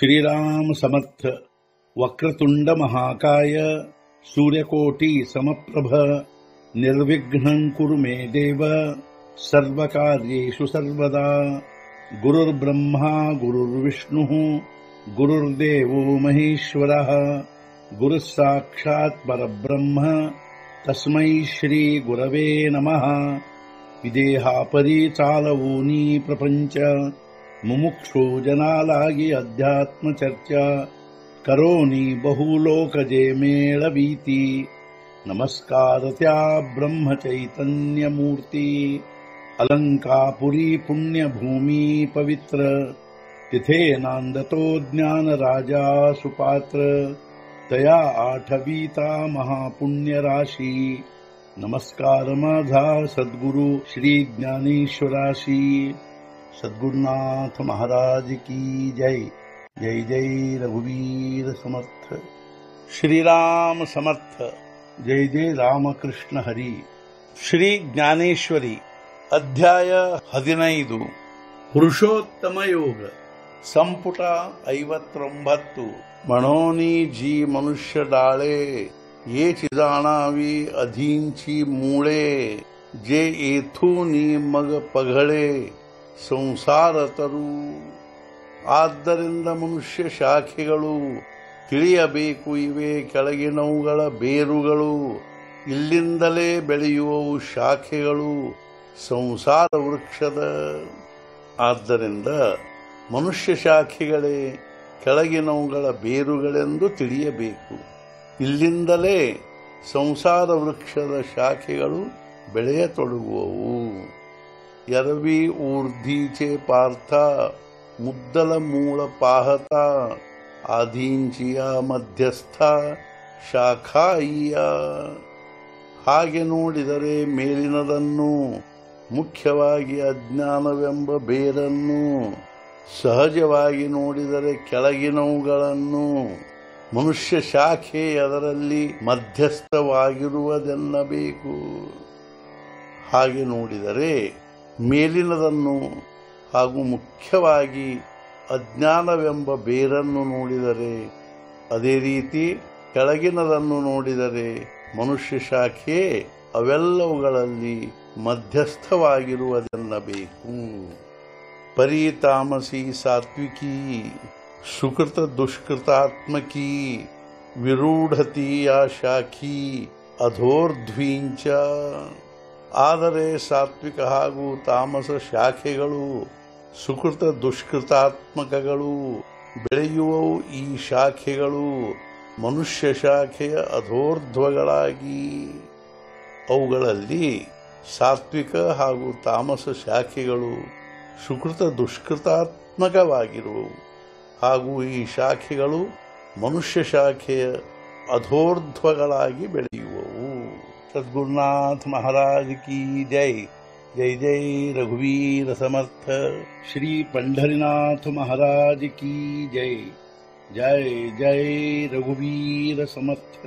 श्रीराम समर्थ। वक्रतुंड महाकाय सूर्यकोटि समप्रभ निर्विघ्नं कुरु मे देव सर्वकार्येषु सर्वदा। गुरुर्ब्रह्मा गुरुर्विष्णुः गुरुर्देवो महेश्वरः गुरुः साक्षात् परब्रह्म तस्मै श्री गुरवे नमः। विदेहापरि चालवूनी प्रपंच मुमुक्षो जनालागी अध्यात्म चर्चा करोनी बहुलोकजे मेळवीती। नमस्कार त्या ब्रह्म चैतन्य मूर्ती अलंकापुरी पुण्यभूमी पवित्र तिथे नांदतो ज्ञान राजा सुपात्र तया आठवीता महापुण्य राशी। नमस्कार माझा सद्गुरु श्री ज्ञानेश्वराशी। सद्गुरुनाथ महाराज की जय। जय जय रघुवीर समर्थ। श्रीराम समर्थ। जय जय रामकृष्ण हरी। ಶ್ರೀ ಜ್ಞಾನೇಶ್ವರಿ ಅಧ್ಯಾಯ 15 ಪುರುಷೋತ್ತಮ ಯೋಗ ಸಂಪುಟ 59 म्हणोनी जी मनुष्य डाळे ये चिजाणावी अधींची मूळे जे येथूनी मग पघळे ಸಂಸಾರ ತರು। ಆದ್ದರಿಂದ ಮನುಷ್ಯ ಶಾಖೆಗಳು ತಿಳಿಯಬೇಕು ಇವೆ ಕೆಳಗಿನವುಗಳ ಬೇರುಗಳು ಇಲ್ಲಿಂದಲೇ ಬೆಳೆಯುವವು ಶಾಖೆಗಳು ಸಂಸಾರ ವೃಕ್ಷದ। ಆದ್ದರಿಂದ ಮನುಷ್ಯ ಶಾಖೆಗಳೇ ಕೆಳಗಿನವುಗಳ ಬೇರುಗಳೆಂದು ತಿಳಿಯಬೇಕು, ಇಲ್ಲಿಂದಲೇ ಸಂಸಾರ ವೃಕ್ಷದ ಶಾಖೆಗಳು ಬೆಳೆಯತೊಡಗುವವು। ಎರವಿ ऊर्धीचे पार्था मुद्दल मूळ पाहता आधींचिया ಮಧ್ಯಸ್ಥ ಶಾಖಾಯಿಯ। ಹಾಗೆ ನೋಡಿದರೆ ಮೇಲಿನದನ್ನು ಮುಖ್ಯವಾಗಿ ಅಜ್ಞಾನವೆಂಬ ಬೇರನ್ನು, ಸಹಜವಾಗಿ ನೋಡಿದರೆ ಕೆಳಗಿನವುಗಳನ್ನು ಮನುಷ್ಯ ಶಾಖೆ ಅದರಲ್ಲಿ ಮಧ್ಯಸ್ಥವಾಗಿರುವುದೆನ್ನಬೇಕು। ಹಾಗೆ ನೋಡಿದರೆ ಮೇಲಿನದನ್ನು ಹಾಗೂ ಮುಖ್ಯವಾಗಿ ಅಜ್ಞಾನವೆಂಬ ಬೇರನ್ನು ನೋಡಿದರೆ, ಅದೇ ರೀತಿ ಕೆಳಗಿನದನ್ನು ನೋಡಿದರೆ ಮನುಷ್ಯ ಶಾಖೆ ಅವೆಲ್ಲವುಗಳಲ್ಲಿ ಮಧ್ಯಸ್ಥವಾಗಿರುವುದೆನ್ನಬೇಕು। ಪರಿತಾಮಸಿ ಸಾತ್ವಿಕಿ ಸುಕೃತ ದುಷ್ಕೃತಾತ್ಮಕಿ ವಿರೂಢತಿ ಯಾ ಶಾಖಿ ಅಧೋರ್ಧ್ವೀಂಚ। ಆದರೆ ಸಾತ್ವಿಕ ಹಾಗೂ ತಾಮಸ ಶಾಖೆಗಳು ಸುಕೃತ ದುಷ್ಕೃತಾತ್ಮಕಗಳು ಬೆಳೆಯುವವು। ಈ ಶಾಖೆಗಳು ಮನುಷ್ಯ ಶಾಖೆಯ ಅಧೋರ್ಧ್ವಗಳಾಗಿ, ಅವುಗಳಲ್ಲಿ ಸಾತ್ವಿಕ ಹಾಗೂ ತಾಮಸ ಶಾಖೆಗಳು ಸುಕೃತ ದುಷ್ಕೃತಾತ್ಮಕವಾಗಿರುವವು ಹಾಗೂ ಈ ಶಾಖೆಗಳು ಮನುಷ್ಯ ಶಾಖೆಯ ಅಧೋರ್ಧ್ವಗಳಾಗಿ ಬೆಳೆಯುವವು। सद्गुरुनाथ महाराज की जय। जय जय रघुवीर समर्थ। श्री पंढरीनाथ महाराज की जय। जय जय रघुवीर समर्थ।